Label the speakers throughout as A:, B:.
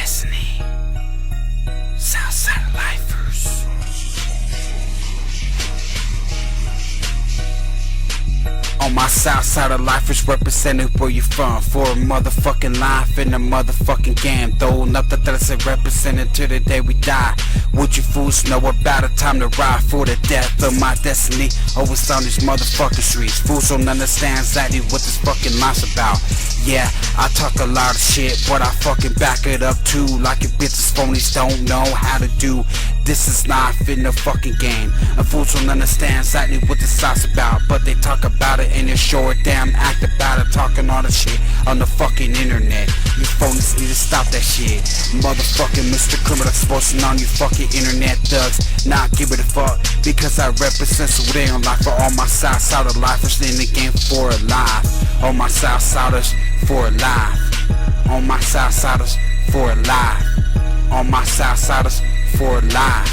A: destiny. Southside lifers. On my south side of lifers, representing where you from. For a motherfucking life in a motherfucking game. Though nothing that's represented till the day we die. What you fools know about it? Time to ride for the death of my destiny. Always on these motherfucking streets. Fools don't understand exactly what this fucking life's about. Yeah, I talk a lot of shit, but I fucking back it up too. Like if bitches phonies don't know how to do. This is not in the fucking game. And fools don't understand exactly what this life's about. But they talk about it and they show a damn act about it. Talking all the shit on the fucking internet. You phonies need to stop that shit. Motherfucking Mr. Criminal exposing on you fucking internet thugs. Not give it a fuck, because I represent so they on life. For all my Southsiders lifers in the game for a life. All my Southsiders for a life. All my Southsiders for a life. All my Southsiders for a life.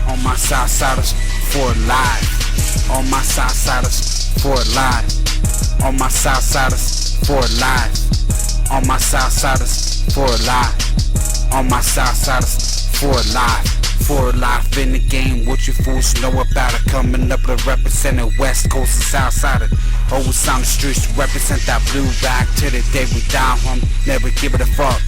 A: All my Southsiders for a life. All my Southsiders for a life. All my Southsiders for a life. All my Southsiders for a life. All my Southsiders for a life. For a life in the game, what you fools know about it. Coming up to represent the West Coast and Southside. Always on the streets to represent that blue rag till the day we die, never give it a fuck.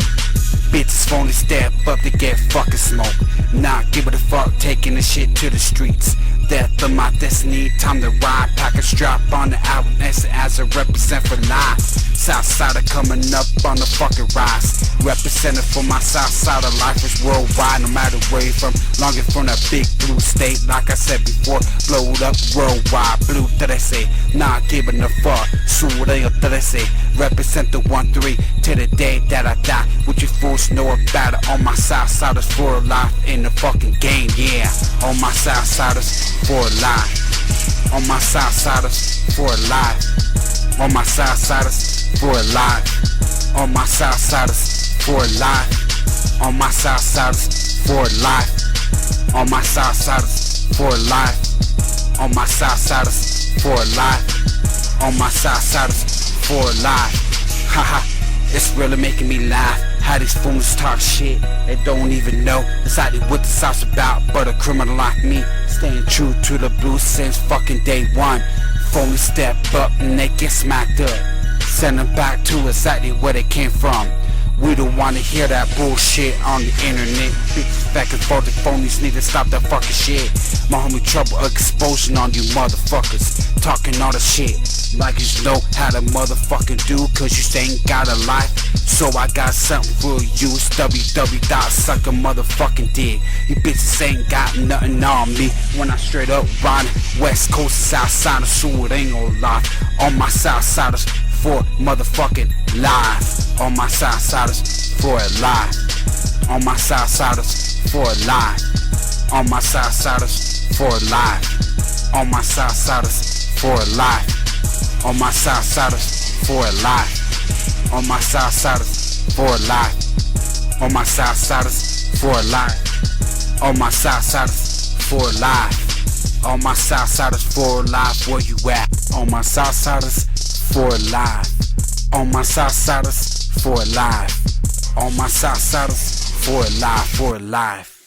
A: Bitches phony step up to get fucking smoke. Not give it a fuck, taking the shit to the streets. Death of my destiny, time to ride. Pack a strap on the album as a represent for life. Southsider coming up on the fucking rise. Representing for my Southsider lifers worldwide. No matter where you from, longing from that big blue state. Like I said before, blowed up worldwide. Blue 13, not giving a fuck. Surreo 13, represent the 1-3 till the day that I die. What you fools know about it? All my Southsiders for life in the fucking game, yeah. All my Southsiders for life. All my Southsiders for life. All my Southsiders for life. All my Southsiders for life. All my Southsiders for life. All my Southsiders for life. All my Southsiders for life. All my Southsiders for life. Haha, it's really making me laugh. How these fools talk shit, they don't even know exactly what the South's about. But a criminal like me, staying true to the blues since fucking day one. Phony step up and they get smacked up. Send them back to exactly where they came from. We don't wanna hear that bullshit on the internet. Bitches back and forth, the phonies need to stop that fucking shit. My homie Trouble exposing on you motherfuckers. Talking all the shit like you know how to motherfucking do. Cause you ain't got a life, so I got something for you. It's www.sucker motherfucking dick. You bitches ain't got nothing on me. When I straight up riding West Coast, Southside, so it ain't gon' lie. On my Southsiders for motherfucking life. On my Southsiders for a life. On my Southsiders for a life. On my Southsiders for a life. On my Southsiders for a life. On my Southsiders for a life. On my Southsiders for a life. On my Southsiders for a life. On my Southsiders for a life. On my Southsiders for a life. Where you at? On my Southsiders for a life. On my Southsiders for a life. On my Southsiders for a life. For a life.